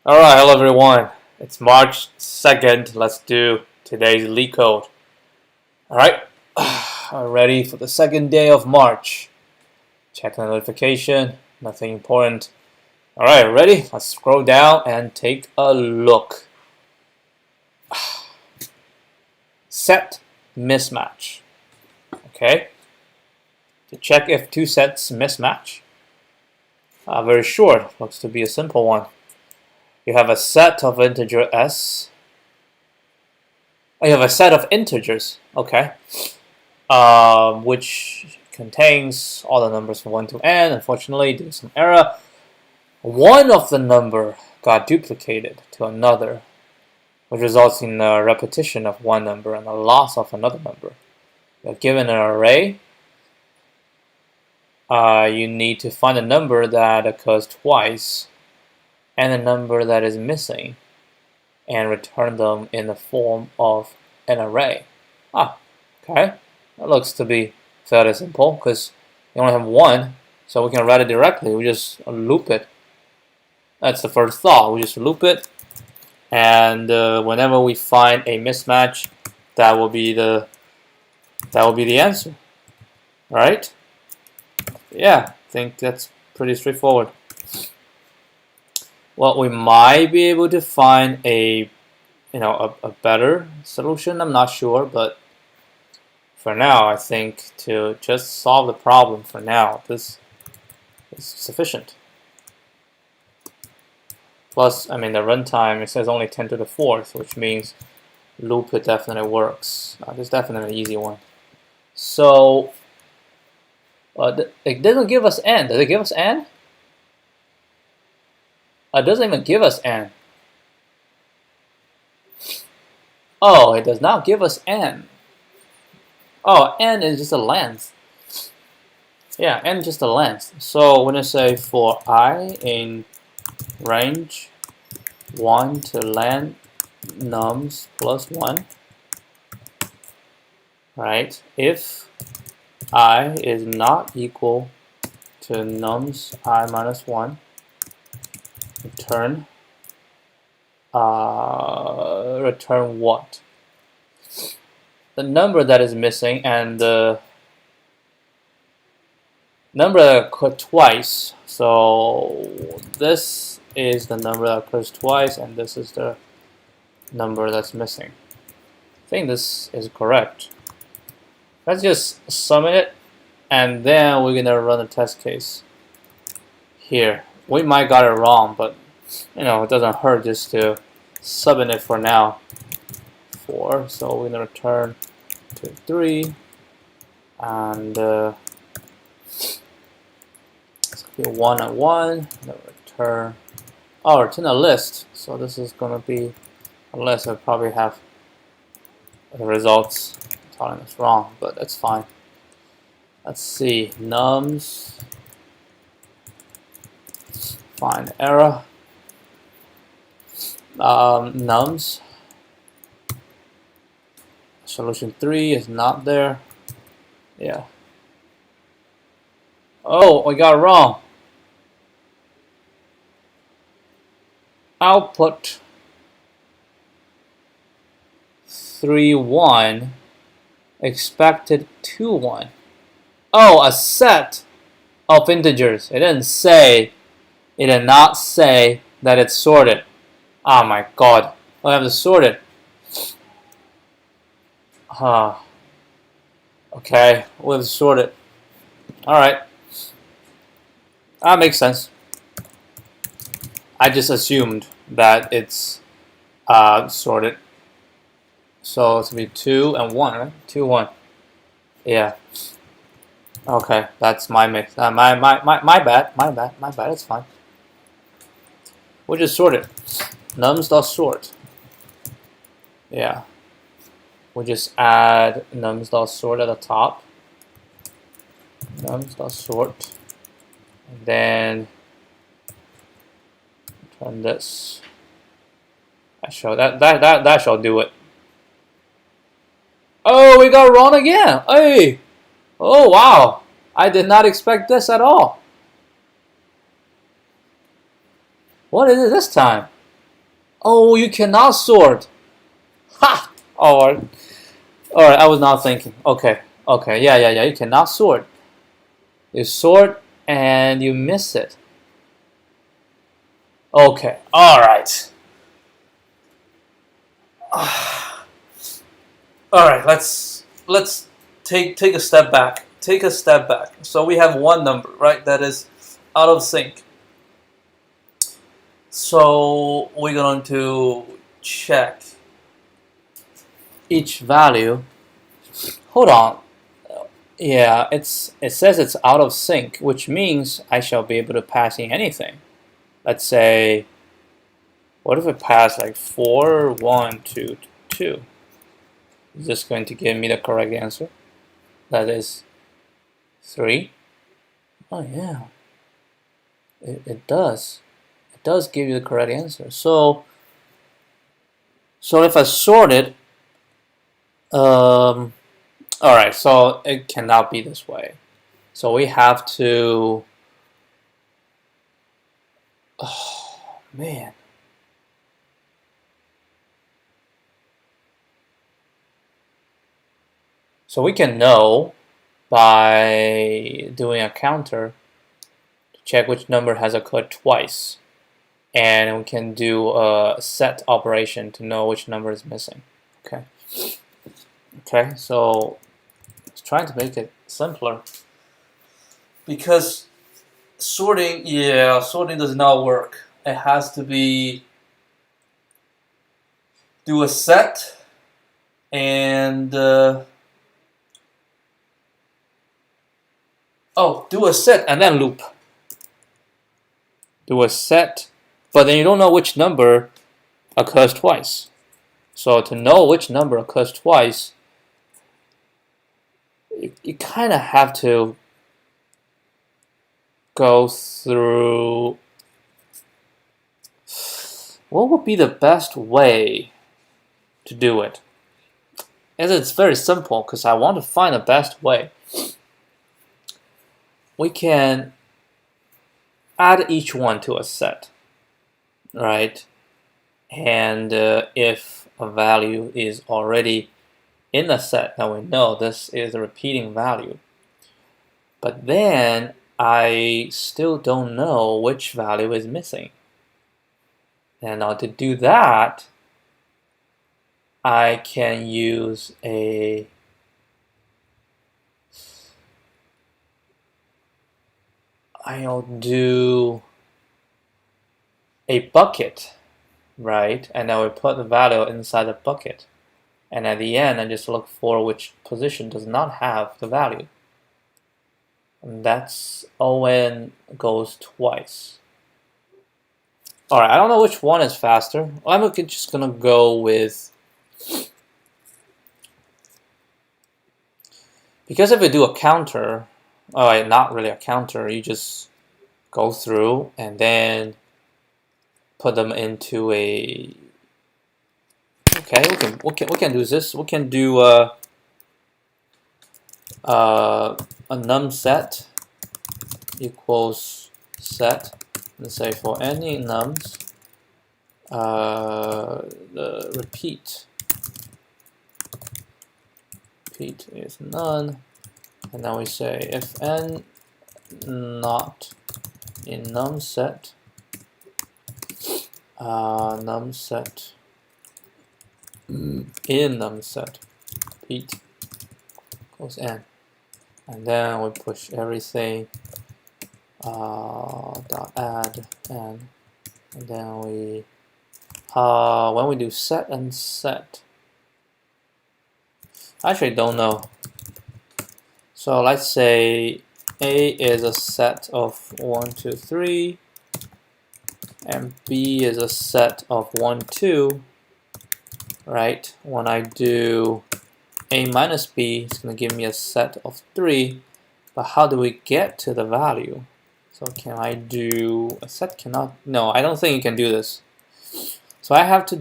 Alright, hello everyone. It's March 2nd. Let's do today's LeetCode. Alright, ready for the second day of March. Check the notification, nothing important. Alright, ready? Let's scroll down and take a look. Set mismatch. Okay, to check if two sets mismatch. Very short, looks to be a simple one. You have a set of integer s. Oh, you have a set of integers, okay, which contains all the numbers from 1 to n. Unfortunately, due to some error, one of the number got duplicated to another, which results in a repetition of one number and a loss of another number. You're given an array. You need to find a number that occurs twice and a number that is missing, and return them in the form of an array. Okay, that looks to be fairly simple because you only have one, so we can write it directly. We just loop it. That's the first thought. We just loop it, and whenever we find a mismatch, that will be the answer. Right? Yeah, I think that's pretty straightforward. Well, we might be able to find a better solution. I'm not sure, but for now, I think to just solve the problem for now, this is sufficient. Plus, I mean, the runtime, it says only 10 to the 4th, which means loop it definitely works. This is definitely an easy one. So, it doesn't give us n. Does it give us n? It doesn't even give us n. Oh, it does not give us n. Oh, n is just a length. Yeah, n is just a length. So when I say for I in range 1 to len nums plus 1, right? If I is not equal to nums I minus 1, return what? The number that is missing and the number that occurred twice. So this is the number that occurs twice, and this is the number that's missing. I think this is correct. Let's just submit it, and then we're gonna run a test case here. We might got it wrong, but it doesn't hurt just to submit it for now. 4, so we're gonna return to 3, and it's gonna be 1 and 1. Return a list. So this is gonna be a list. I probably have the results telling us wrong, but that's fine. Let's see, nums. Find error. Nums. Solution 3 is not there. Yeah. Oh, I got it wrong. Output 3, 1. Expected 2, 1. Oh, a set of integers. It did not say that it's sorted. Oh my god. I have to sort it. Okay, we'll have to sort it. Alright. That makes sense. I just assumed that it's sorted. So it's gonna be 2 and 1, right? 2, 1. Yeah. Okay, that's my mix. My bad. It's fine. We'll just sort it. Nums.sort. Yeah. We'll just add nums.sort at the top. Nums.sort. And then return this. That shall do it. Oh, we got wrong again. Hey. Oh wow. I did not expect this at all. What is it this time? Oh, you cannot sort. Ha! Oh, all right. I was not thinking. Okay. Okay. Yeah. You cannot sort. You sort and you miss it. Okay. All right. All right. Let's take a step back. Take a step back. So we have one number, right? That is out of sync. So we're going to check each value. Hold on. Yeah, it says it's out of sync, which means I shall be able to pass in anything. Let's say, what if it passed like 4, 1, 2, 2? Is this going to give me the correct answer? That is 3. Oh yeah, it does. It does give you the correct answer. So if I sort it, all right. So it cannot be this way. So we have to. Oh man. So we can know by doing a counter to check which number has occurred twice. And we can do a set operation to know which number is missing. Okay. Okay, so it's trying to make it simpler. Because sorting does not work. It has to be do a set and do a set and then loop. Do a set, but then you don't know which number occurs twice. So to know which number occurs twice, you kind of have to go through what would be the best way to do it. And it's very simple because I want to find the best way. We can add each one to a set, right? And if a value is already in the set, now we know this is a repeating value. But then I still don't know which value is missing. And now to do that, I can use I'll do a bucket, right? And I will put the value inside the bucket. And at the end, I just look for which position does not have the value. And that's ON goes twice. Alright, I don't know which one is faster. I'm just gonna go with, because if we do a counter, alright, not really a counter, you just go through and then put them into a, okay, we can do this. We can do a num set equals set. Let's say for any nums, the repeat is none, and now we say if n not in num set in num set repeat equals n, and then we push everything dot add n, and then we when we do set and set, I actually don't know. So let's say A is a set of 1, 2, 3, and B is a set of 1, 2, right? When I do A minus B, it's going to give me a set of 3, but how do we get to the value? So can I do a set cannot, no, I don't think you can do this. So I have to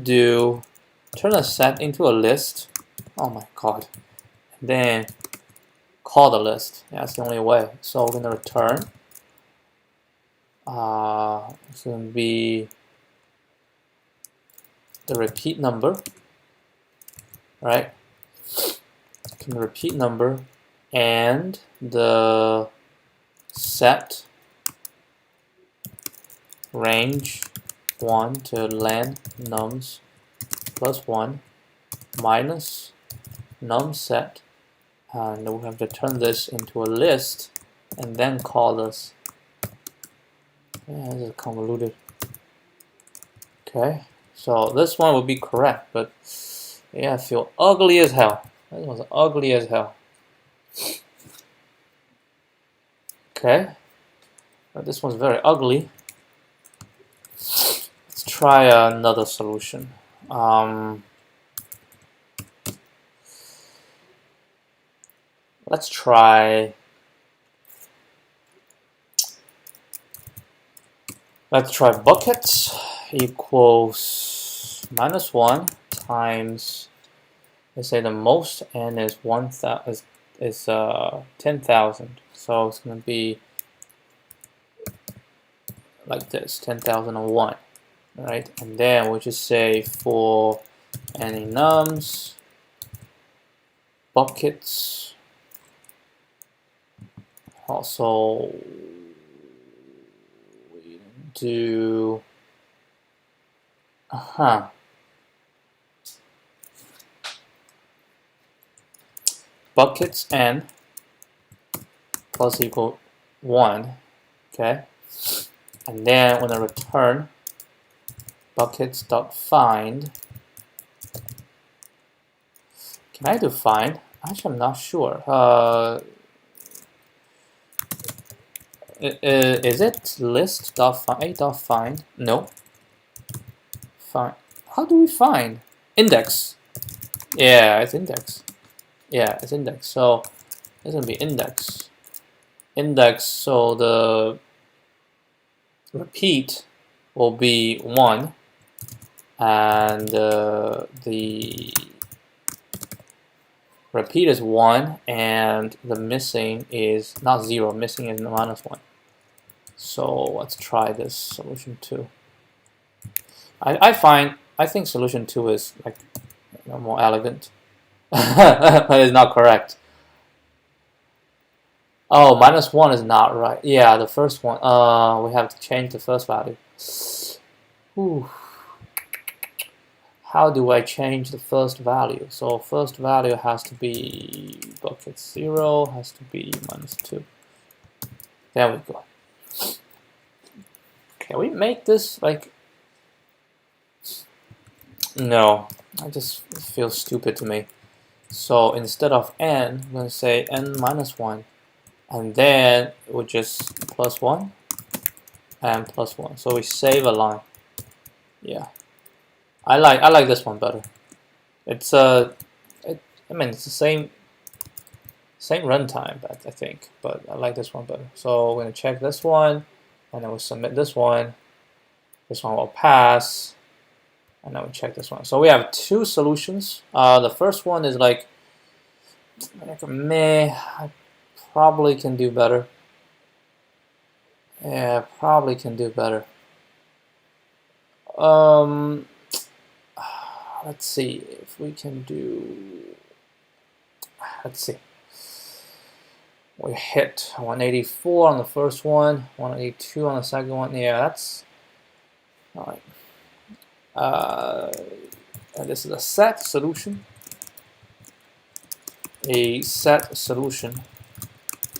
turn a set into a list. Oh my god. And then call the list. Yeah, that's the only way. So we're going to return. It's going to be the repeat number, right? The repeat number and the set range 1 to len nums plus 1 minus num set, and we have to turn this into a list and then call this. Yeah, this is convoluted. Okay, so this one would be correct, but yeah, I feel ugly as hell. This one's ugly as hell. Okay, but this one's very ugly. Let's try another solution. Let's try buckets equals -1 times, let's say the most n is 10,000. So it's going to be like this, 10,001, right? And then we just say for any nums, buckets, also we do buckets n plus equal 1, okay? And then when I return buckets.find, can I do find? Actually, I'm not sure. Is it list.find? No. Find. How do we find? Index. Yeah, it's index. Yeah, it's index. So it's gonna be index. Index. So the repeat will be 1, and the repeat is 1, and the missing is not 0. Missing is -1. So let's try this solution 2. I think solution 2 is like more elegant, but it's not correct. Oh, -1 is not right. Yeah, the first one. We have to change the first value. Whew. How do I change the first value? So first value has to be bucket 0, has to be -2. There we go. Can we make this like? No, I just feel stupid to me. So instead of n, I'm going to say n -1, and then we just +1 and +1. So we save a line. Yeah, I like this one better. It's I mean it's the same runtime, but I think, but I like this one better. So we're going to check this one, and then we'll submit this one. This one will pass. And now we check this one. So we have 2 solutions. The first one is like meh. I probably can do better. Yeah, probably can do better. Let's see if we can do. Let's see. We hit 184 on the first one, 182 on the second one. Yeah, that's all right. And this is a set solution. A set solution.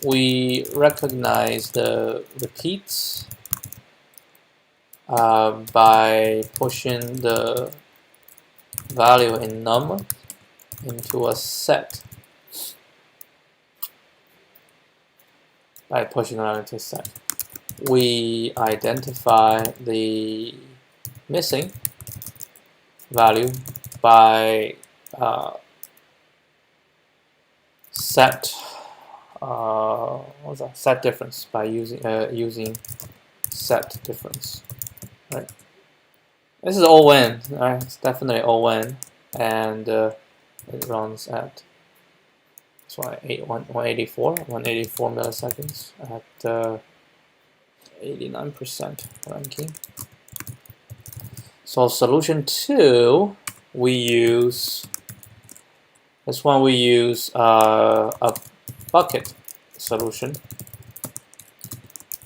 We recognize the repeats by pushing the value in num into a set. By pushing the value into a set. We identify the missing value by set what's that? Set difference, by using set difference, right? This is O(n), right? It's definitely O(n), and it runs at 184 milliseconds at 89% ranking. So solution 2, we use this one. We use a bucket solution.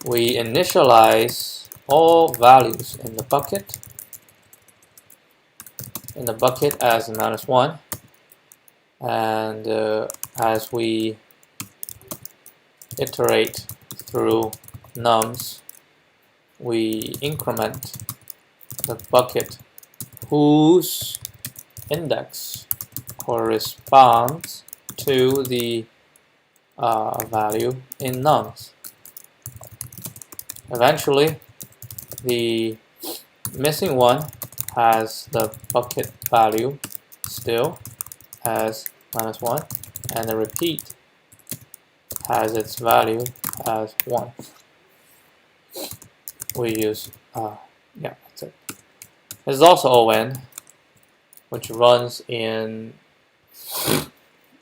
We initialize all values in the bucket as -1, and as we iterate through nums, we increment the bucket whose index corresponds to the value in nums. Eventually, the missing one has the bucket value still as -1, and the repeat has its value as 1. We use, yeah, that's it. There's also ON, which runs in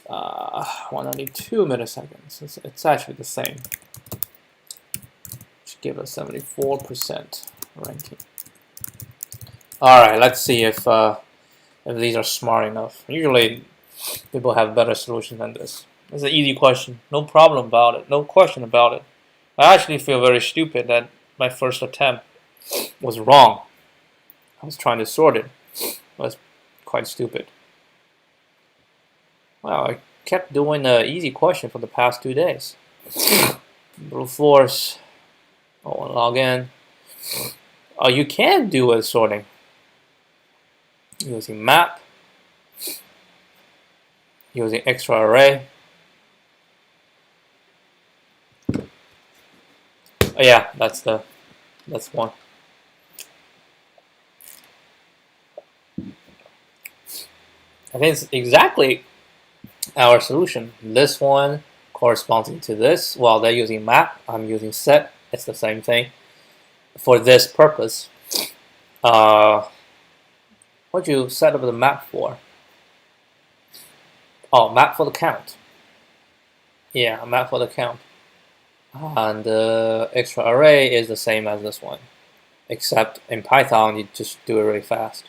192 milliseconds. It's actually the same, which gives us 74% ranking. All right, let's see if these are smart enough. Usually, people have better solutions than this. It's an easy question. No problem about it. No question about it. I actually feel very stupid that my first attempt was wrong. I was trying to sort it. It was quite stupid. Wow, I kept doing the easy question for the past 2 days. Brute force. Oh, log in. Oh, you can do a sorting using map, using extra array. Oh, yeah, that's one. I think it's exactly our solution. This one corresponding to this. While they're using map, I'm using set. It's the same thing. For this purpose, what'd you set up the map for? Oh, map for the count. Yeah, map for the count. And the extra array is the same as this one, except in Python you just do it really fast.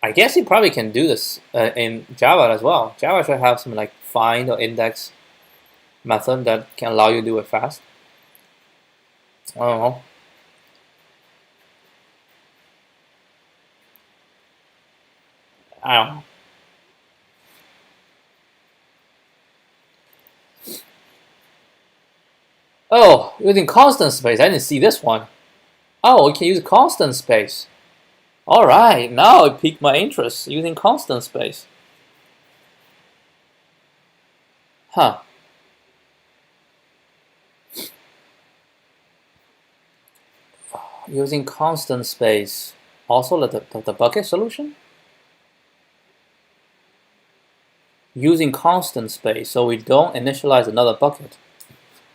I guess you probably can do this in Java as well. Java should have some like find or index method that can allow you to do it fast. I don't know. I don't know. Oh, using constant space. I didn't see this one. Oh, we can use constant space. All right, now it piqued my interest using constant space. Huh. Using constant space. Also the bucket solution? Using constant space, so we don't initialize another bucket.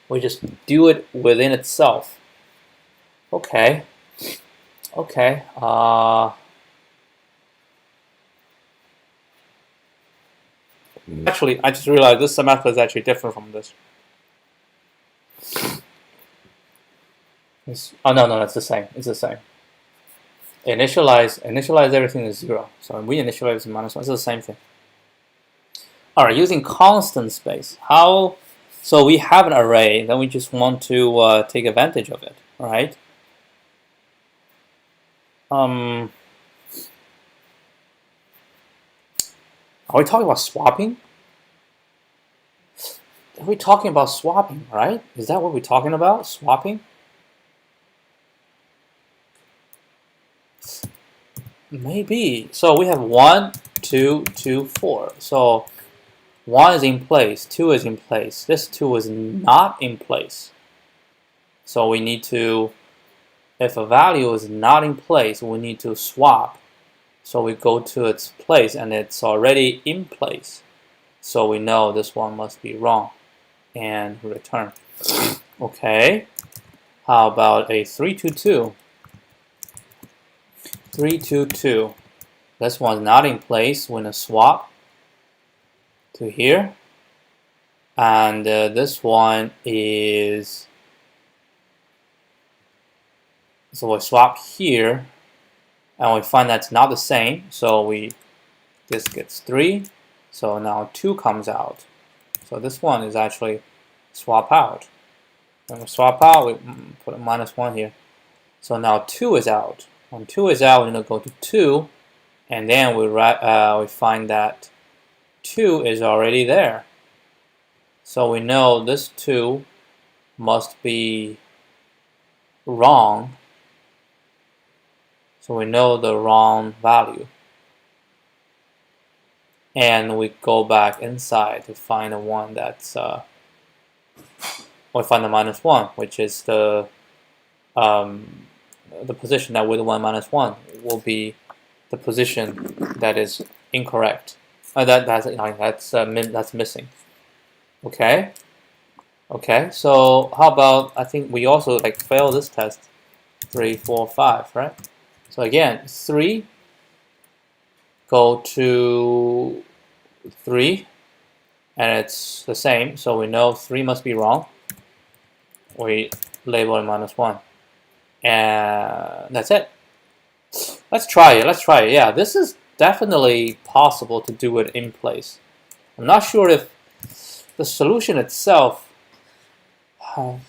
We just do it within itself. Okay. Okay. Actually, I just realized this method is actually different from this. Oh no, it's the same. It's the same. Initialize everything to 0. So when we initialize -1, it's the same thing. All right, using constant space. How? So we have an array, then we just want to take advantage of it, right? Are we talking about swapping? Are we talking about swapping, right? Is that what we're talking about? Swapping? Maybe. So we have 1, 2, 2, 4. So 1 is in place, 2 is in place. This 2 is not in place. So we need to, if a value is not in place, we need to swap. So we go to its place and it's already in place. So we know this one must be wrong and return. Okay. How about a 322? 322. This one's not in place. We're gonna swap to here. And this one is, so we'll swap here. and we find that's not the same, so this gets 3, so now 2 comes out. So this one is actually swap out. When we swap out, we put a -1 here. So now 2 is out. When 2 is out, we're going to go to 2, and then we find that 2 is already there. So we know this 2 must be wrong. So we know the wrong value. And we go back inside to find the one that's, we find the -1, which is the position that with 1 -1 will be the position that is incorrect. That's missing. Okay. Okay. So how about, I think we also like fail this test. 3, 4, 5, right? So again, 3 go to 3, and it's the same. So we know 3 must be wrong. We label it -1, and that's it. Let's try it. Let's try it. Yeah, this is definitely possible to do it in place. I'm not sure if the solution itself has.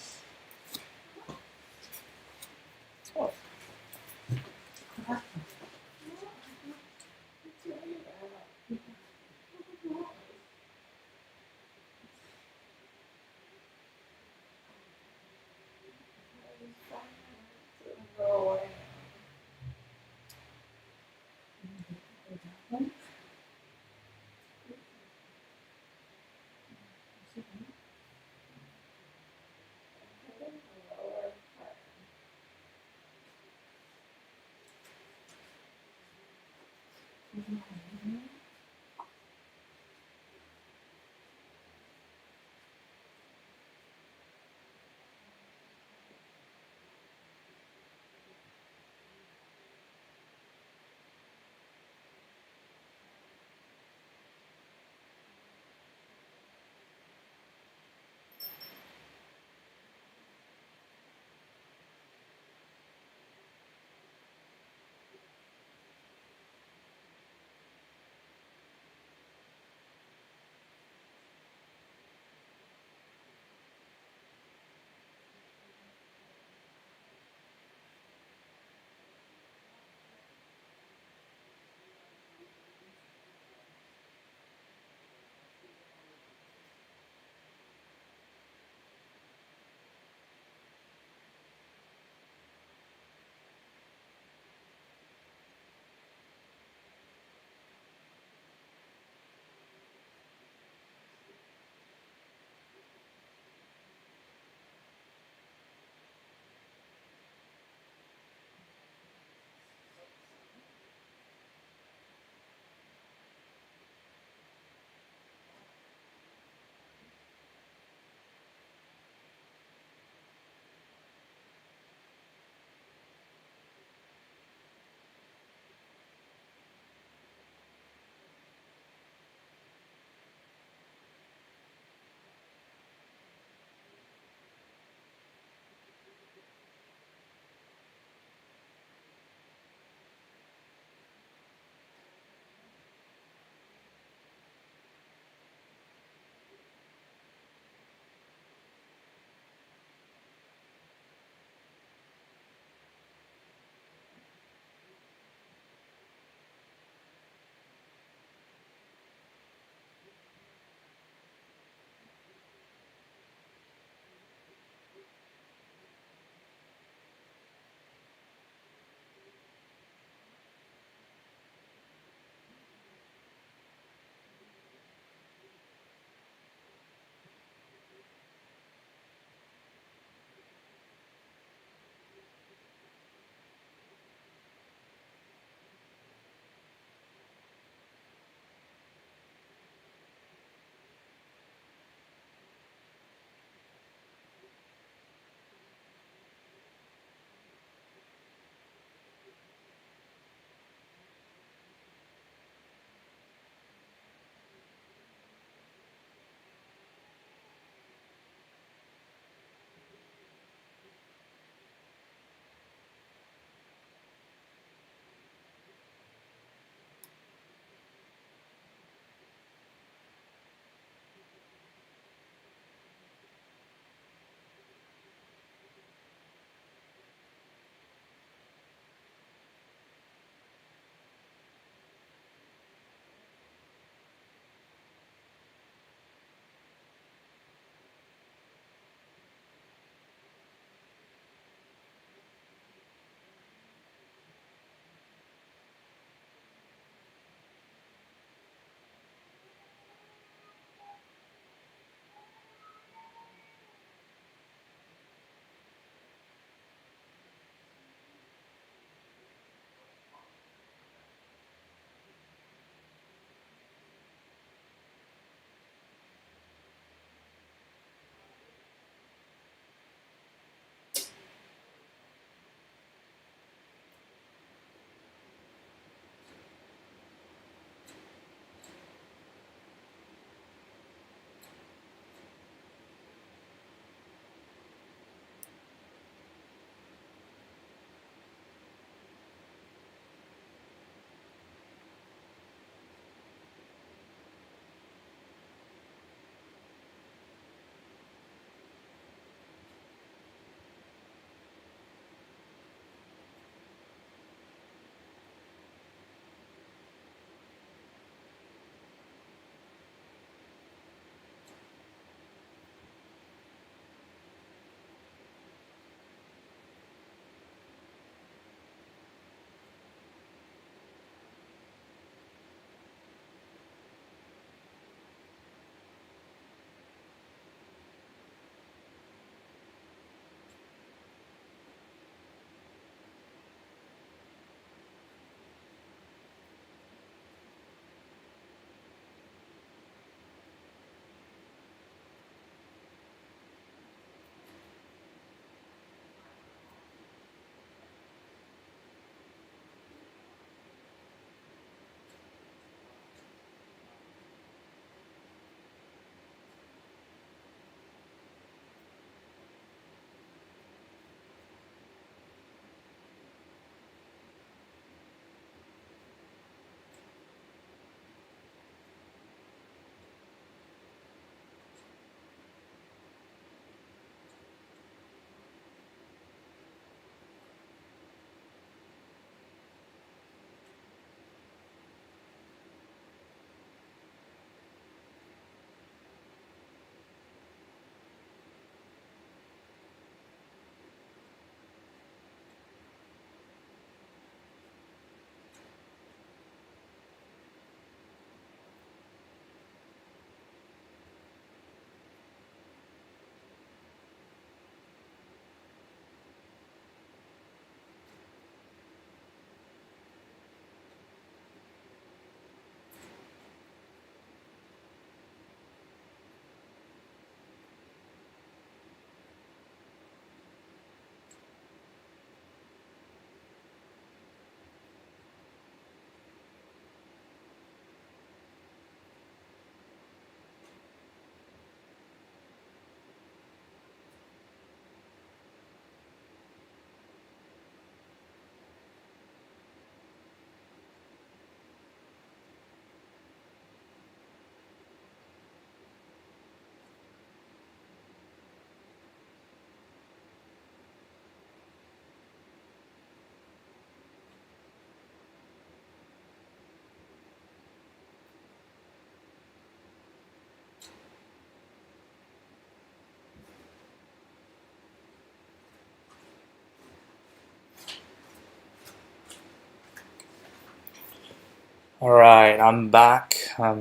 Alright, I'm back. I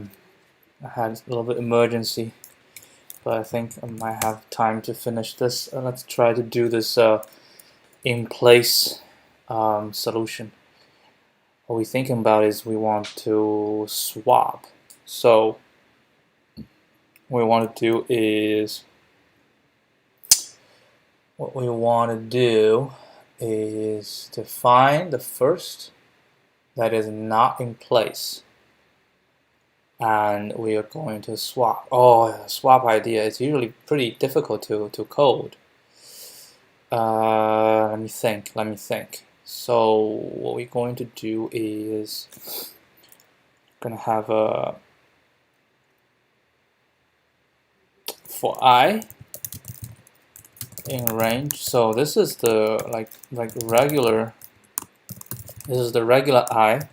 had a little bit emergency, but I think I might have time to finish this. Let's try to do this in place solution. What we're thinking about is we want to swap. So what we want to do is to find the first that is not in place, and we are going to swap. Oh, swap idea is usually pretty difficult to code. Let me think. So what we're going to do is gonna have a for I in range. So this is the regular. This is the regular I,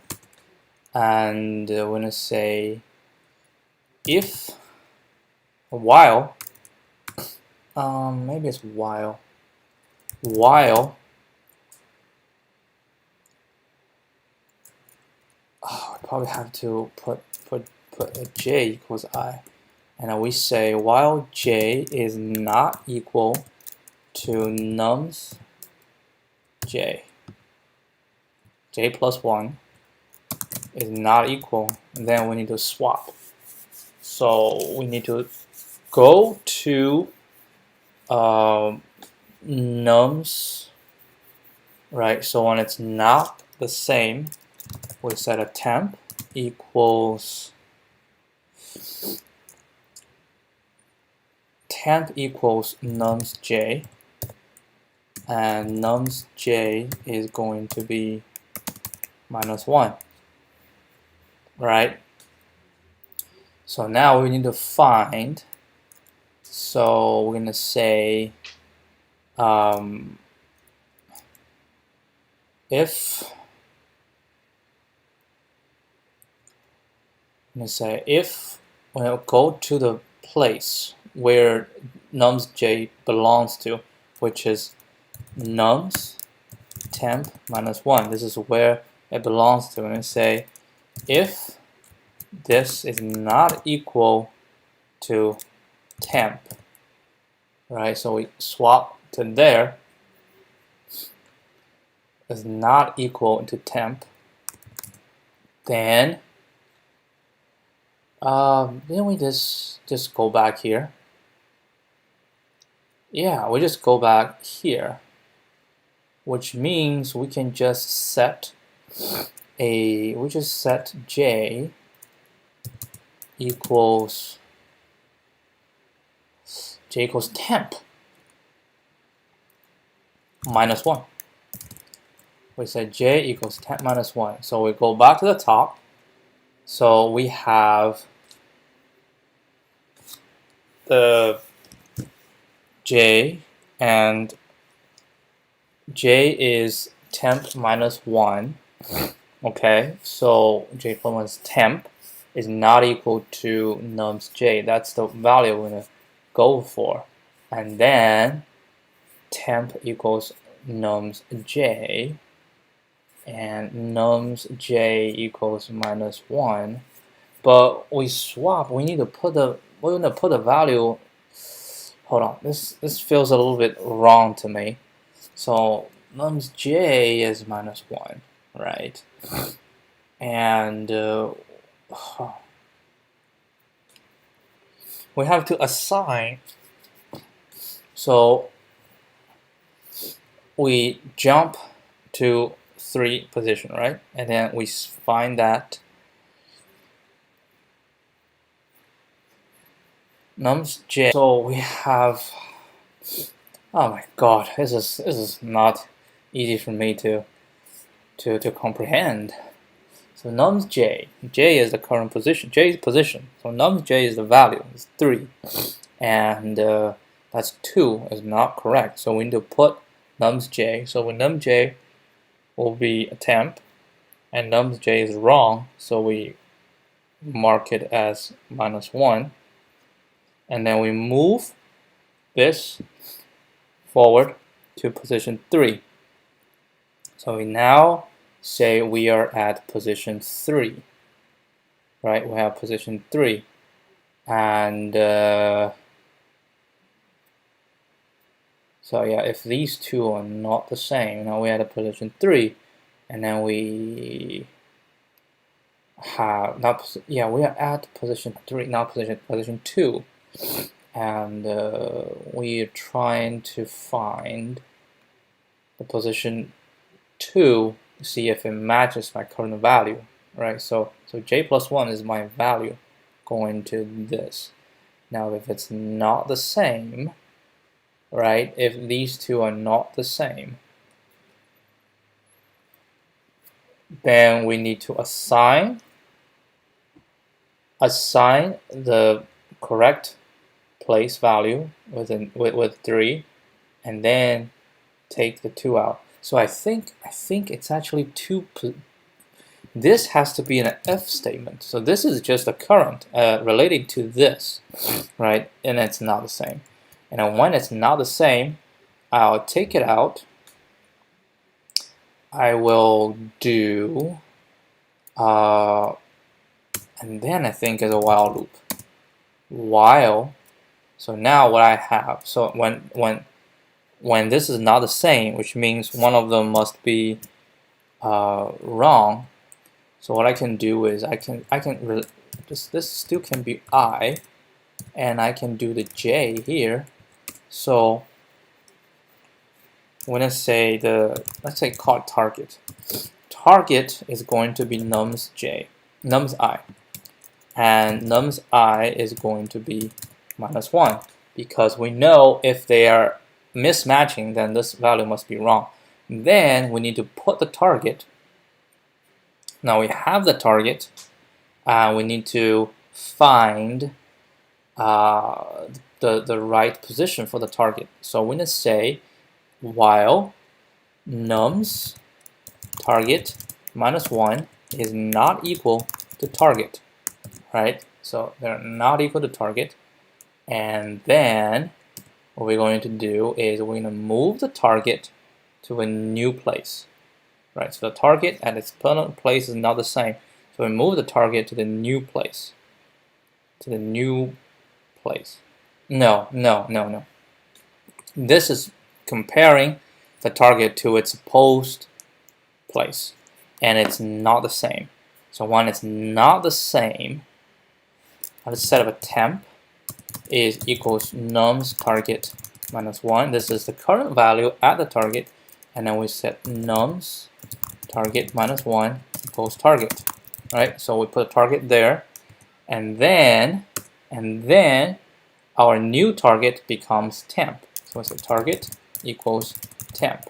and we're gonna say if while. Maybe it's while. I probably have to put a j equals I, and we say while j is not equal to nums j plus 1 is not equal, then we need to swap. So we need to go to nums, right? So when it's not the same, we set a temp equals nums j, and nums j is going to be -1, right? So now we need to find, so we're gonna say if we'll go to the place where nums j belongs to, which is nums temp -1. This is where it belongs to. And say if this is not equal to temp, right? So we swap to there. Is not equal to temp. Then we just go back here. Yeah, we just go back here, which means we can just set j equals temp -1. We said j equals temp -1. So we go back to the top. So we have the j, and j is temp -1. Okay, so j plus 1 is temp is not equal to nums j. That's the value we're going to go for. And then temp equals nums j, and nums j equals -1. But we swap. We need to put the value. Hold on. This feels a little bit wrong to me. So nums j is -1, right? And we have to assign. So we jump to 3 position, right? And then we find that nums j. So we have. Oh my God, this is not easy for me to comprehend. So nums j is the current position, j is position. So nums j is the value, it's 3, and that's 2 is not correct. So we need to put nums j. So when nums j will be a temp, and nums j is wrong, so we mark it as -1, and then we move this forward to position 3. So we now say we are at position 3. right? We have position 3, and so yeah, if these two are not the same, now we had a position 3, and then we have not, yeah, we are at position 3, now position 2, and we're trying to find the position 2 to see if it matches my current value, right? So j plus 1 is my value going to this. Now if it's not the same, right, if these two are not the same, then we need to assign the correct place value with 3, and then take the 2 out. So I think it's actually 2. This has to be an if statement. So this is just a current relating to this, right? And it's not the same. And then when it's not the same, I'll take it out. I will do, and then I think is a while loop. While, so now what I have, so when this is not the same, which means one of them must be wrong. So what I can do is this still can be I, and I can do the j here. So when I say let's say call it target. Target is going to be nums I, and nums I is going to be -1, because we know if they are mismatching, then this value must be wrong. Then we need to put the target. Now we have the target. We need to find the right position for the target. So we're going to say while nums target -1 is not equal to target, right? So they're not equal to target. And then what we're going to do is we're going to move the target to a new place, right? So the target at its permanent place is not the same. So we move the target to the new place. To the new place. No. This is comparing the target to its supposed place, and it's not the same. So when it's not the same, I'll just set up a temp is equals nums target -1. This is the current value at the target, and then we set nums target -1 equals target. Right? So we put a target there, and then our new target becomes temp. So it's a target equals temp.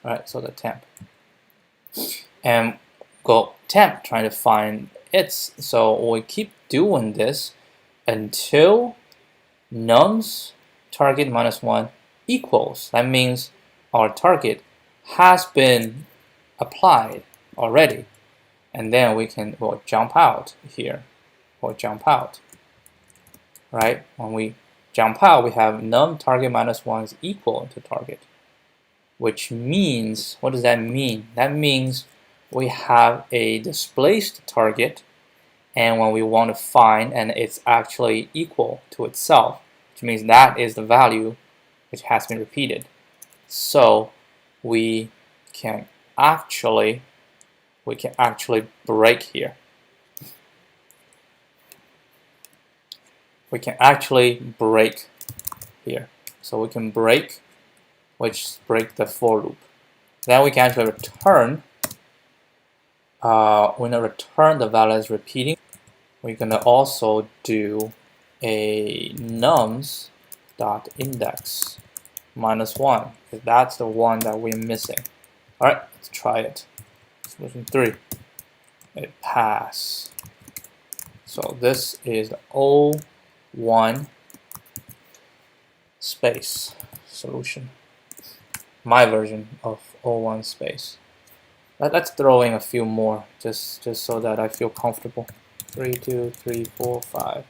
Right? So the temp. And go temp trying to find its. So we keep doing this until nums target -1 equals. That means our target has been applied already. And then we'll jump out here, or jump out, right? When we jump out, we have num target -1 is equal to target, which means, what does that mean? That means we have a displaced target, and when we want to find, and it's actually equal to itself, which means that is the value which has been repeated. So we can actually break here. We can actually break here. So we can break the for loop. Then we can actually return. We're going to return the value as repeating. We're going to also do a nums dot index -1, because that's the one that we're missing. All right, let's try it. Solution 3. It passed. So this is the O1 space solution. My version of O1 space. Let's throw in a few more, just so that I feel comfortable. 3, 2, 3, 4, 5,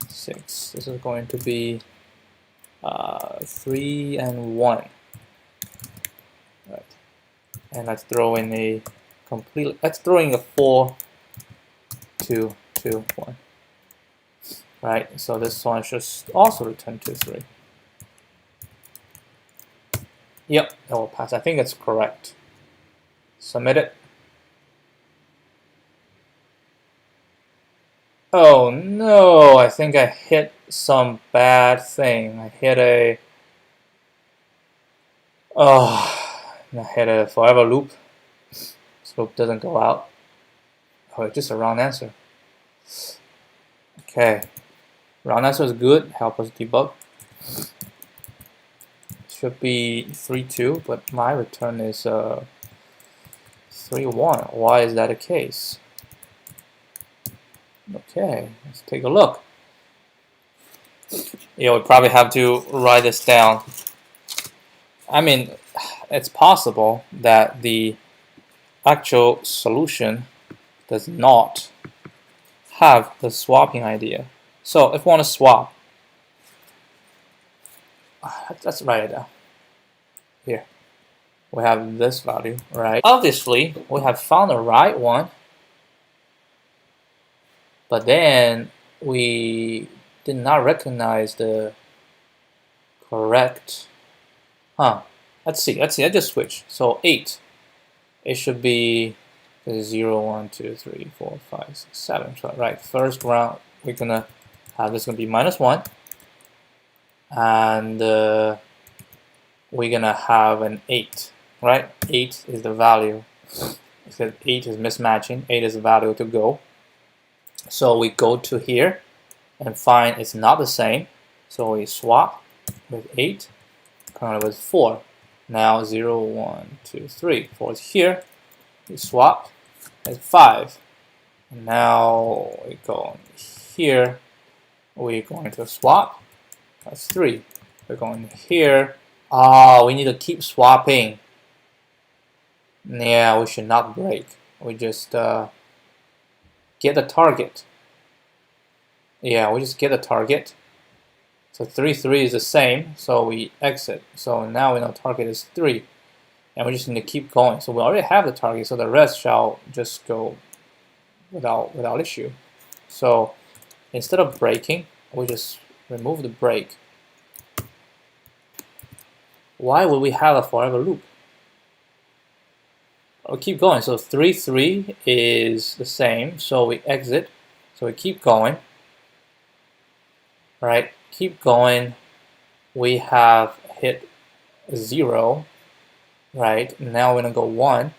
6. This is going to be 3 and 1. Right. And let's throw in a 4, 2, 2, 1. Right, so this one should also return 2, 3. Yep, it will pass. I think it's correct. Submit it. Oh no, I think I hit some bad thing. I hit a... Oh, I hit a forever loop. This loop doesn't go out. Oh, it's just a wrong answer. Okay. Round answer is good. Help us debug. Should be 3, 2, but my return is 3, 1. Why is that the case? Okay, let's take a look. Yeah, we probably have to write this down. I mean, it's possible that the actual solution does not have the swapping idea. So if we want to swap, let's write it down. Here, we have this value, right? Obviously, we have found the right one, but then we did not recognize the correct. Let's see. I just switch. So 8. It should be 0, 1, 2, 3, 4, 5, 6, 7. So, right, first round we're gonna have this gonna be -1, and we're gonna have an 8. Right, 8 is the value. Because 8 is mismatching. 8 is the value to go. So we go to here and find it's not the same. So we swap with 8, currently with 4. Now 0, 1, 2, 3. 4 is here. We swap at 5. And now we go here. We're going to swap. That's 3. We're going here. We need to keep swapping. Yeah, we should not break. We just get the target. Yeah, we just get the target. So 3, 3 is the same, so we exit. So now we know target is 3. And we just need to keep going. So we already have the target, so the rest shall just go without issue. So instead of breaking, we just remove the break. Why would we have a forever loop? We'll keep going. So 3, 3 is the same, so we exit. So we keep going. Right, keep going. We have hit 0. Right, now we're gonna go 1.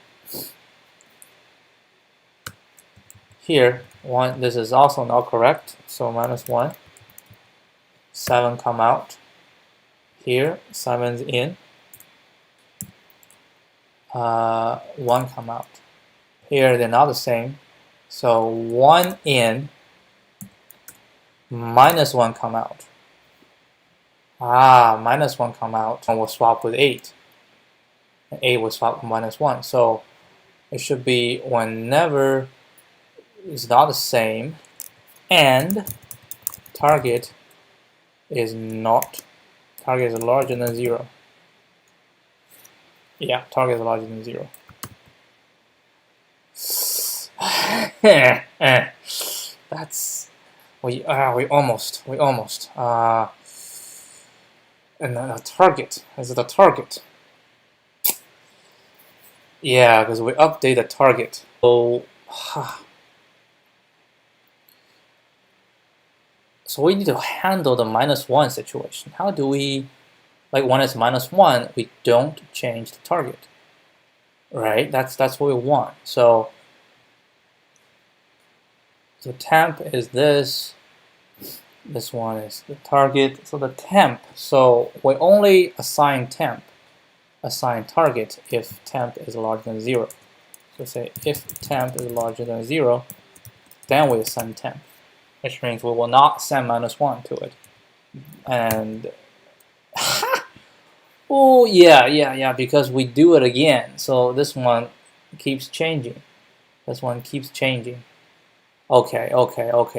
Here, 1, this is also not correct, so -1. 7 come out. Here, 7's in. 1 come out. Here, they're not the same. So 1 in, -1 come out. -1 come out. And we'll swap with 8. And 8 will swap with -1. So it should be whenever it's not the same and target is larger than 0. Yeah, target is larger than 0. That's we almost and then the target is the target. Yeah, because we update the target. So we need to handle the -1 situation. How do we, like when it's -1, we don't change the target, right? That's what we want. So temp is this. This one is the target. So the temp. So we only assign target if temp is larger than 0. So say if temp is larger than 0, then we assign temp, which means we will not send -1 to it. And oh yeah, because we do it again. So this one keeps changing. This one keeps changing. Okay,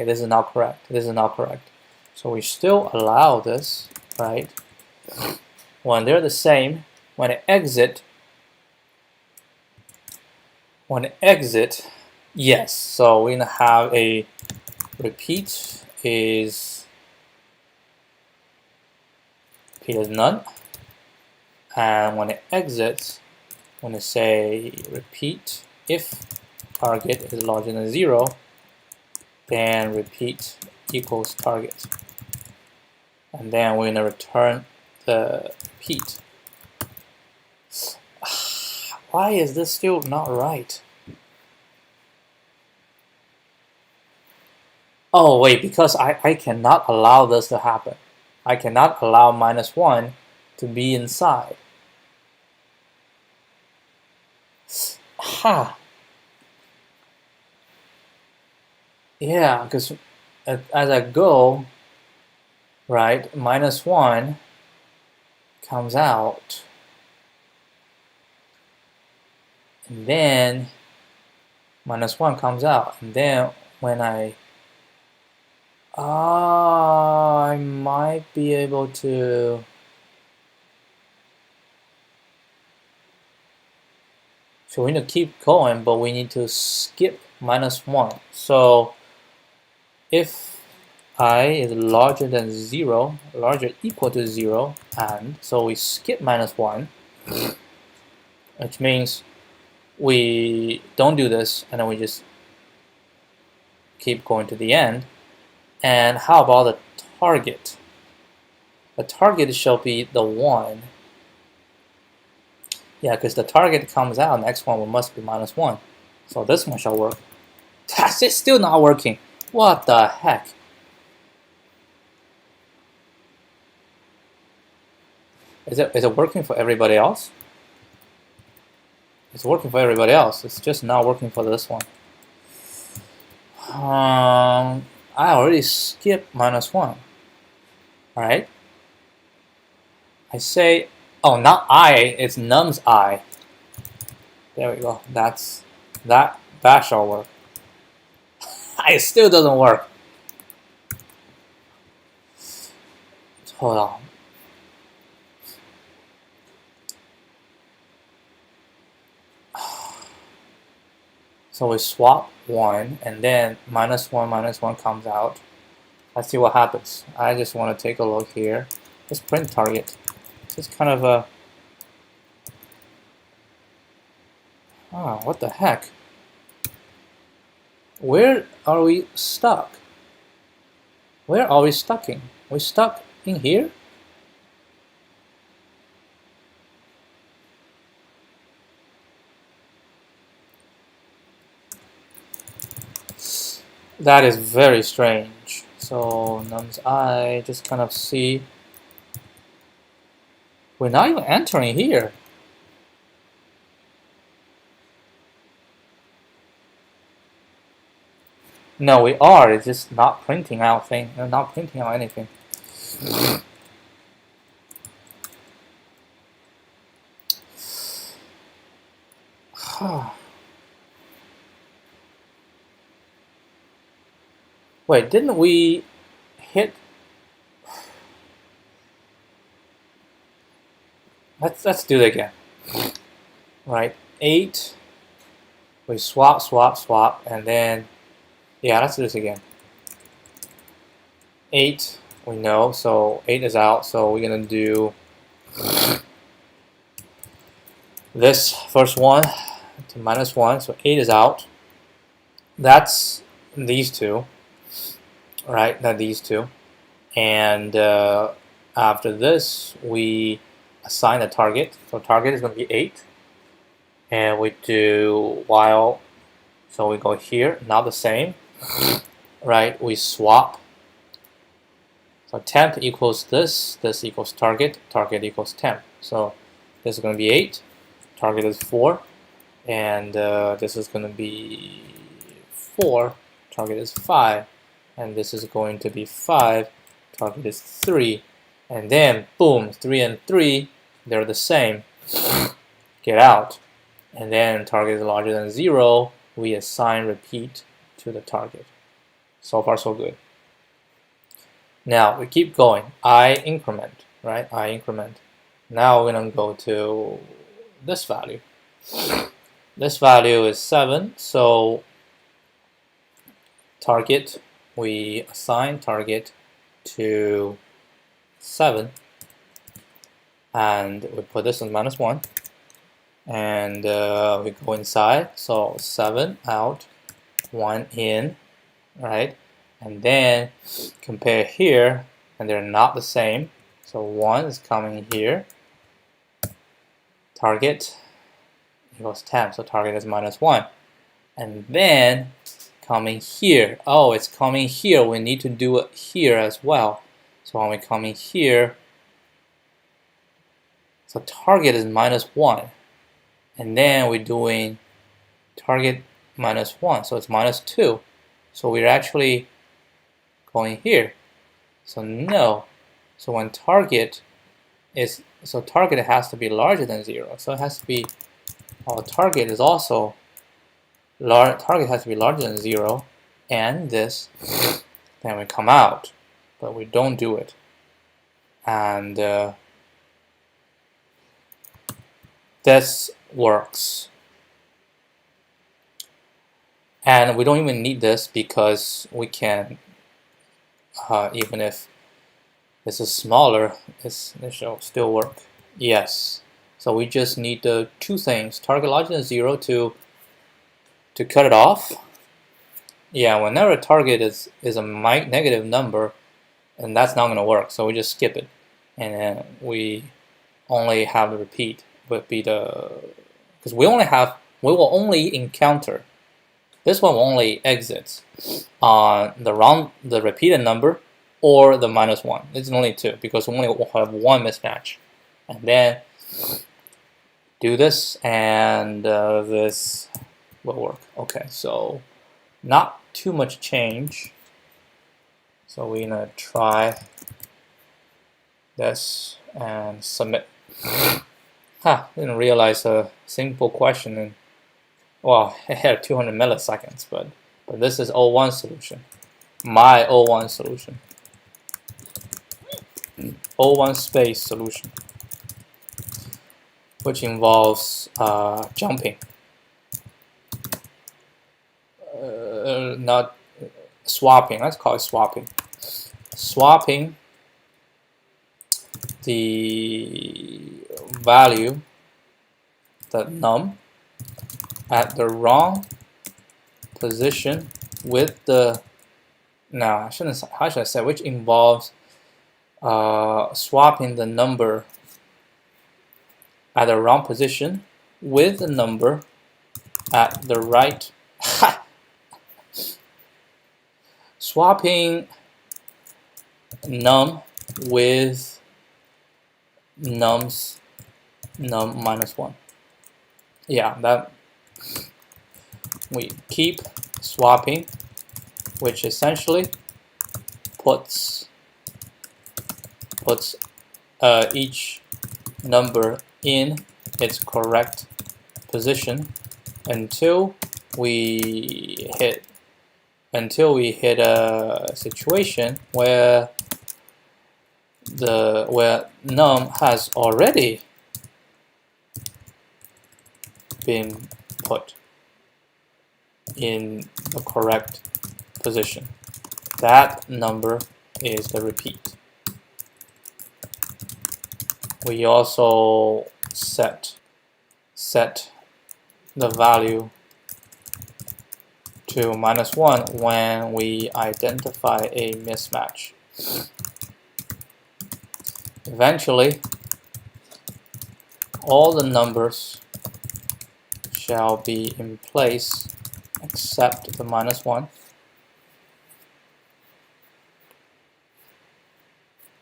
this is not correct. So we still allow this, right? When they're the same, when it exit, yes. So we're gonna have a repeat is none, and when it exits, when it say repeat if target is larger than 0, then repeat equals target, and then we're gonna return the repeat. Why is this still not right? Oh wait, because I cannot allow this to happen. I cannot allow -1 to be inside. Ha! Yeah, because as I go, right, -1 comes out, and then -1 comes out, and then when I might be able to. So we need to keep going, but we need to skip -1. So if I is larger than 0, larger equal to 0, and so we skip -1, which means we don't do this, and then we just keep going to the end. And how about the target? The target shall be the 1. Yeah, because the target comes out, next one must be -1. So this one shall work. It's still not working. What the heck? Is it working for everybody else? It's working for everybody else. It's just not working for this one. I already skipped -1. Alright? I say, oh, not I, it's num's I. There we go. That shall work. It still doesn't work. Hold on. So we swap 1, and then -1 comes out. Let's see what happens. I just want to take a look here. Let's print target. It's kind of a... Oh, what the heck? Where are we stuck? Where are we stuck in? We stuck in here? That is very strange. So num's I, just kind of see. We're not even entering here. No, we are. It's just not printing out not printing out anything. Wait, didn't we hit? Let's do it again. Right, 8. We swap, and then yeah, let's do this again. 8, we know, so 8 is out. So we're gonna do this first one to -1. So 8 is out. That's these two. Right, not these two, and after this we assign a target. So target is going to be 8, and we do while. So we go here, not the same, right? We swap. So temp equals this, this equals target, target equals temp. So this is going to be 8, target is 4, and this is going to be 4, target is 5. And this is going to be 5, target is 3, and then boom, 3 and 3, they're the same. Get out. And then target is larger than 0, we assign repeat to the target. So far so good. Now we keep going. I increment, right? I increment. Now we're gonna go to this value. This value is 7, so target we assign target to 7, and we put this as -1, and we go inside, so 7 out, 1 in, right? And then compare here, and they're not the same, so 1 is coming here, target equals temp, so target is -1, and then coming here, oh, it's coming here, we need to do it here as well. So when we come in here, so target is -1, and then we're doing target -1, so it's -2. So we're actually going here. So no. So when target is, so target has to be larger than 0. So it has to be, our target is also target has to be larger than 0, and this. Then we come out, but we don't do it. And this works. And we don't even need this because we can, even if this is smaller, this will still work. Yes. So we just need the 2 things: target larger than 0 to cut it off. Yeah, whenever a target is a negative number, and that's not going to work, so we just skip it, and then we only have the repeat would be the, because we will only encounter, this one only exits on the repeated number or the -1. It's only 2 because we only have 1 mismatch. And then do this, and this will work. Okay, so not too much change. So we're gonna try this and submit. Didn't realize a simple question, and well, it had 200 milliseconds, but this is O1 solution, my O1 solution, O1 space solution, which involves jumping, not swapping. Let's call it swapping. Swapping the value, the num, at the wrong position with the, no, I shouldn't, how should I say, which involves swapping the number at the wrong position with the number at the right, swapping num with num -1. Yeah, that we keep swapping, which essentially puts each number in its correct position until we hit a situation where num has already been put in the correct position. That number is the repeat. We also set the value to -1 when we identify a mismatch. Eventually, all the numbers shall be in place except the -1.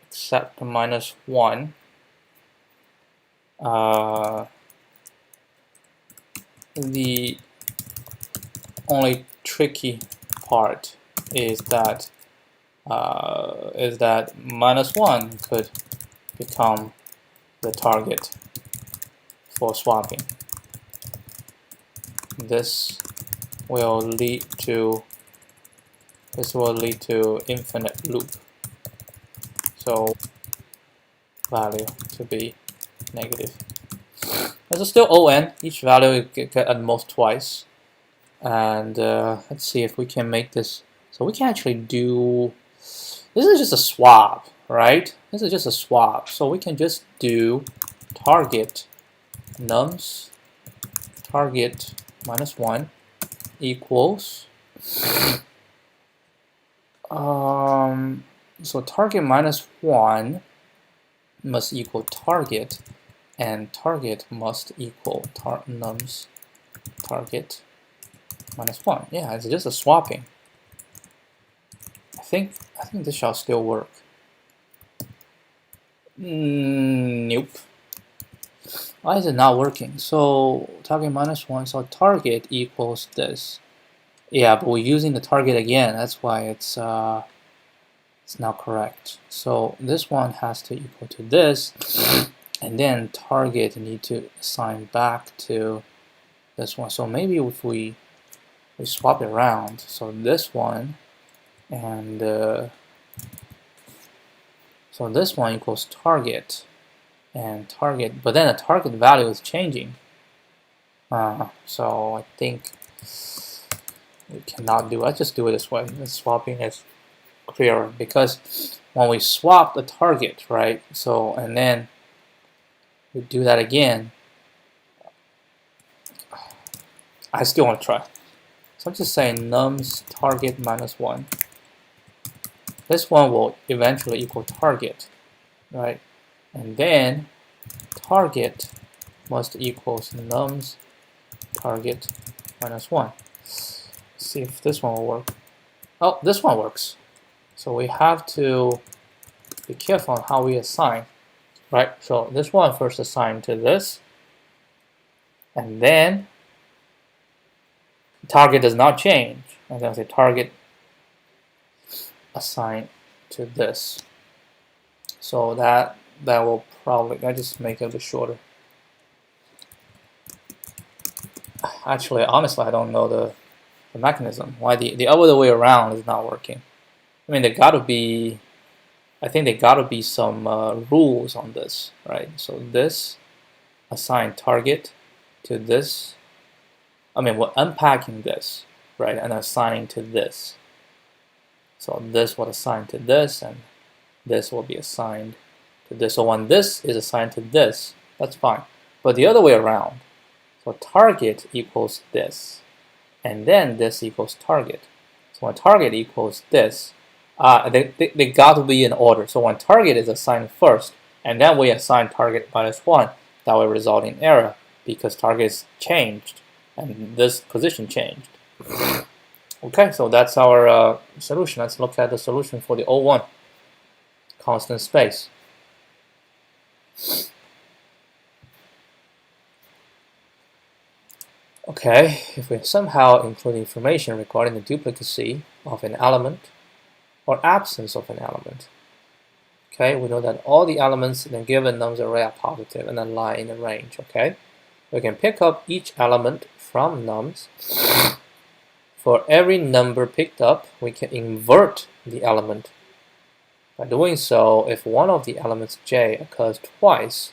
Except the -1. The only tricky part is that -1 could become the target for swapping. This will lead to infinite loop. So value to be negative. This is still ON. Each value you get at most twice. And let's see if we can make this So we can actually do, this is just a swap, right? This is just a swap. So we can just do target nums target -1 equals, so target -1 must equal target, and target must equal nums target -1. Yeah, it's just a swapping. I think this shall still work. Nope. Why is it not working? So target -1, so target equals this. Yeah, but we're using the target again. That's why it's not correct. So this one has to equal to this, and then target need to assign back to this one. So maybe if we swap it around, so this one and so this one equals target and target, but then the target value is changing. So I think we cannot do it. Let's just do it this way. The swapping is clearer because when we swap the target, right? So and then we do that again. I still want to try. So I'm just saying nums target -1. This one will eventually equal target, right? And then target must equals nums target -1. Let's see if this one will work. Oh, this one works. So we have to be careful on how we assign, right? So this one first assigned to this, and then target does not change. And then I say target assigned to this. So that will probably, I just make it a bit shorter. Actually, honestly, I don't know the mechanism why the other way around is not working. I mean, there gotta be, I think there gotta be some rules on this, right? So this assign target to this. I mean, we're unpacking this, right, and assigning to this. So this will assign to this, and this will be assigned to this. So when this is assigned to this, that's fine. But the other way around, so target equals this, and then this equals target. So when target equals this, they got to be in order. So when target is assigned first, and then we assign target -1, that will result in error because target is changed and this position changed. Okay, so that's our solution. Let's look at the solution for the O1, constant space. Okay, if we somehow include information regarding the duplicacy of an element or absence of an element, okay, we know that all the elements in a given nums array are positive and then lie in a range, okay? We can pick up each element from nums. For every number picked up, we can invert the element. By doing so, if one of the elements j occurs twice,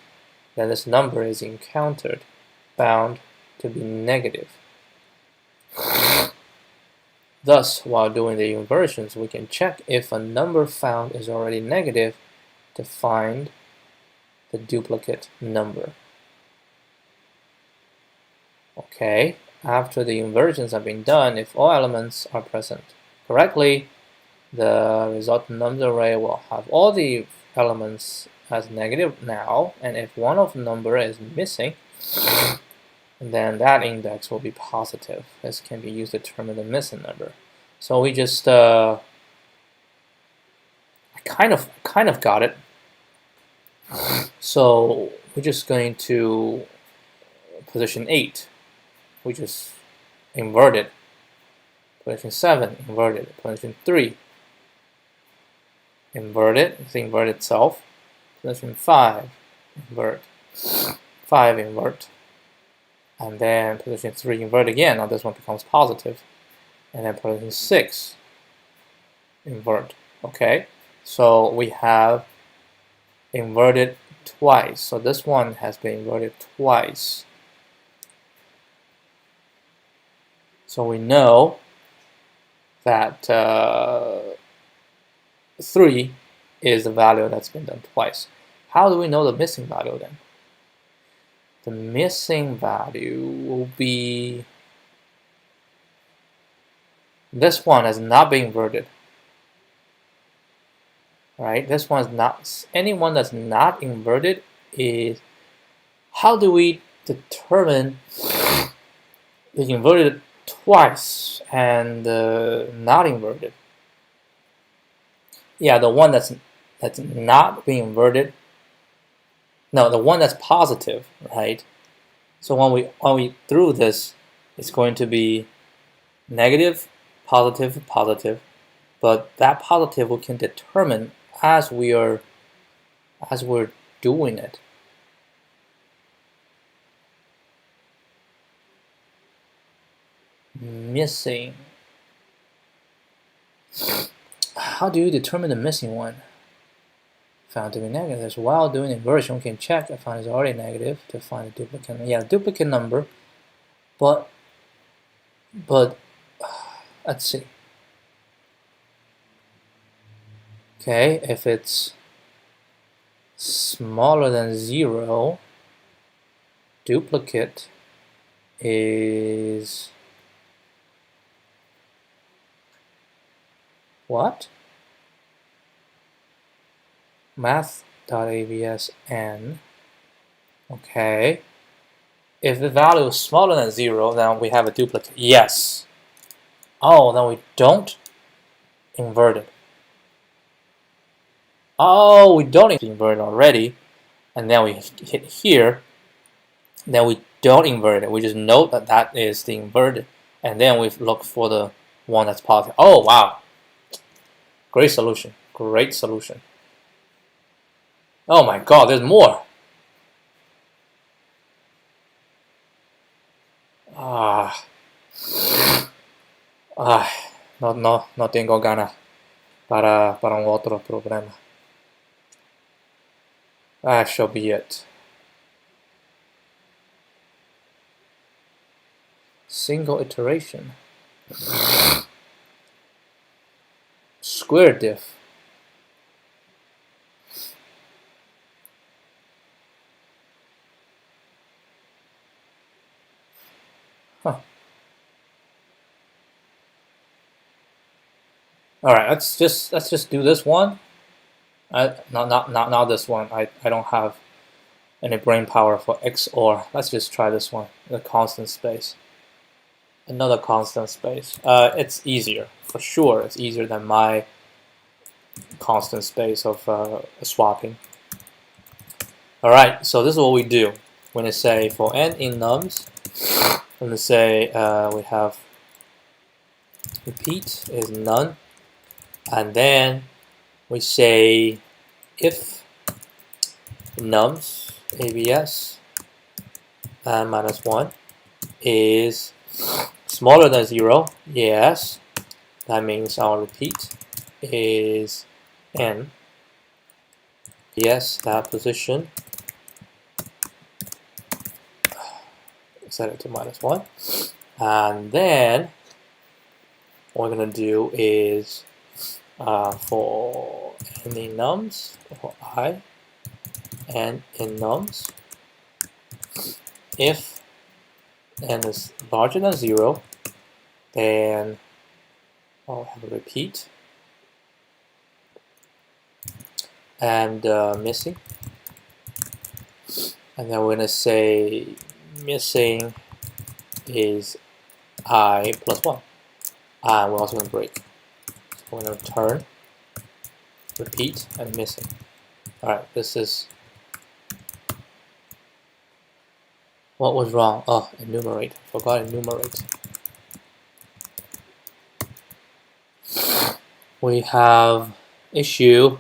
then this number is encountered, bound to be negative. Thus, while doing the inversions, we can check if a number found is already negative to find the duplicate number. Okay, after the inversions have been done, if all elements are present correctly, the resultant nums array will have all the elements as negative now, and if one of the number is missing, then that index will be positive. This can be used to determine the missing number. So we just I kind of got it. So we're just going to position 8. We just invert it. Position 7, invert it. Position 3, invert it. It's invert itself. Position 5, invert. 5, invert. And then position 3, invert again. Now this one becomes positive. And then position 6, invert. Okay, so we have inverted twice. So this one has been inverted twice. So we know that 3 is the value that's been done twice. How do we know the missing value then? The missing value will be this one has not been inverted. Right? This one is not, anyone that's not inverted is, how do we determine the inverted twice and not inverted? Yeah, the one that's not being inverted. No, the one that's positive, right? So when we through this, it's going to be negative, positive, positive, but that positive we can determine as we're doing it. Missing. How do you determine the missing one? Found to be negative. While doing inversion, we can check if found is already negative to find a duplicate. Yeah, duplicate number. But let's see. Okay, if it's smaller than 0, duplicate is what? Math.absn. Okay. If the value is smaller than 0, then we have a duplicate. Yes. Oh, then we don't invert it. Oh, we don't invert it already. And then we hit here. Then we don't invert it. We just note that that is the inverted. And then we look for the one that's positive. Oh, wow. Great solution. Great solution. Oh my god, there's more. No tengo ganas para un otro problema. That shall be it. Single iteration. Square diff. Huh. All right, let's just do this one. Not this one. I don't have any brain power for XOR. Let's just try this one. The constant space. Another constant space. It's easier for sure. It's easier than my constant space of swapping. All right. So this is what we do. We're gonna say for n in nums. I'm gonna say we have repeat is none, and then we say if nums abs minus 1 is smaller than 0, yes, that means our repeat is n. Yes, that position, set it to minus 1, and then what we're going to do is for n in nums, for I, and in nums, if n is larger than 0, then I'll have a repeat and missing, and then we're going to say missing is I plus 1, and we're also going to break. So we're going to return repeat and missing. Alright, this is what was wrong. Oh, enumerate. Forgot enumerate. We have issue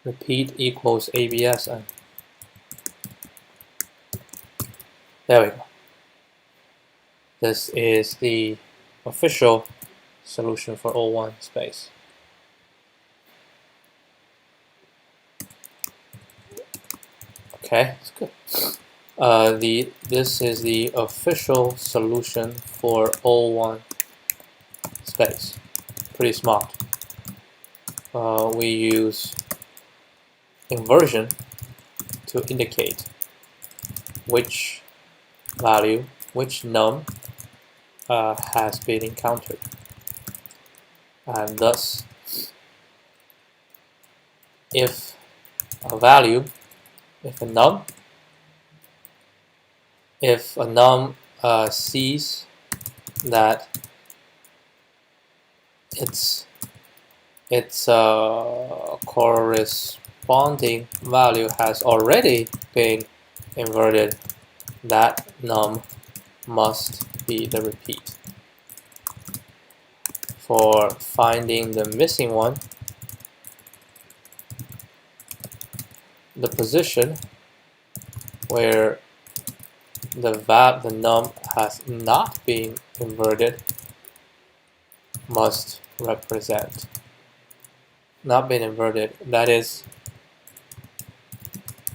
repeat equals abs, and there we go. This is the official solution for O1 space. Okay, that's good. This is the official solution for O1 space. pretty smart. We use inversion to indicate which value, which num has been encountered, and thus if a value, if a num sees that its corresponding value has already been inverted, that num must be the repeat. For finding the missing one, the position where the num has not been inverted must represent not been inverted, that is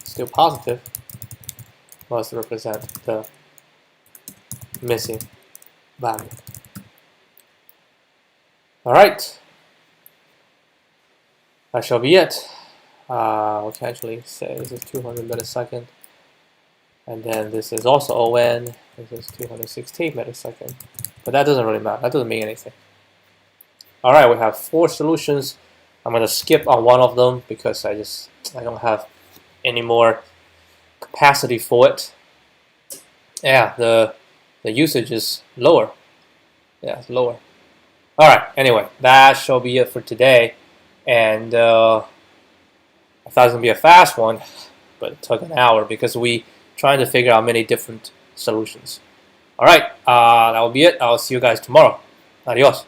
still positive, must represent the missing value. Alright, that shall be it. We can actually say this is 200 millisecond, and then this is also ON, this is 216 millisecond, but that doesn't really matter, that doesn't mean anything. Alright, we have 4 solutions. I'm going to skip on one of them because I don't have any more capacity for it. Yeah, the usage is lower. Yeah, it's lower. Alright, anyway, that shall be it for today. And I thought it was going to be a fast one, but it took an hour because we trying to figure out many different solutions. Alright, that will be it. I'll see you guys tomorrow. Adios.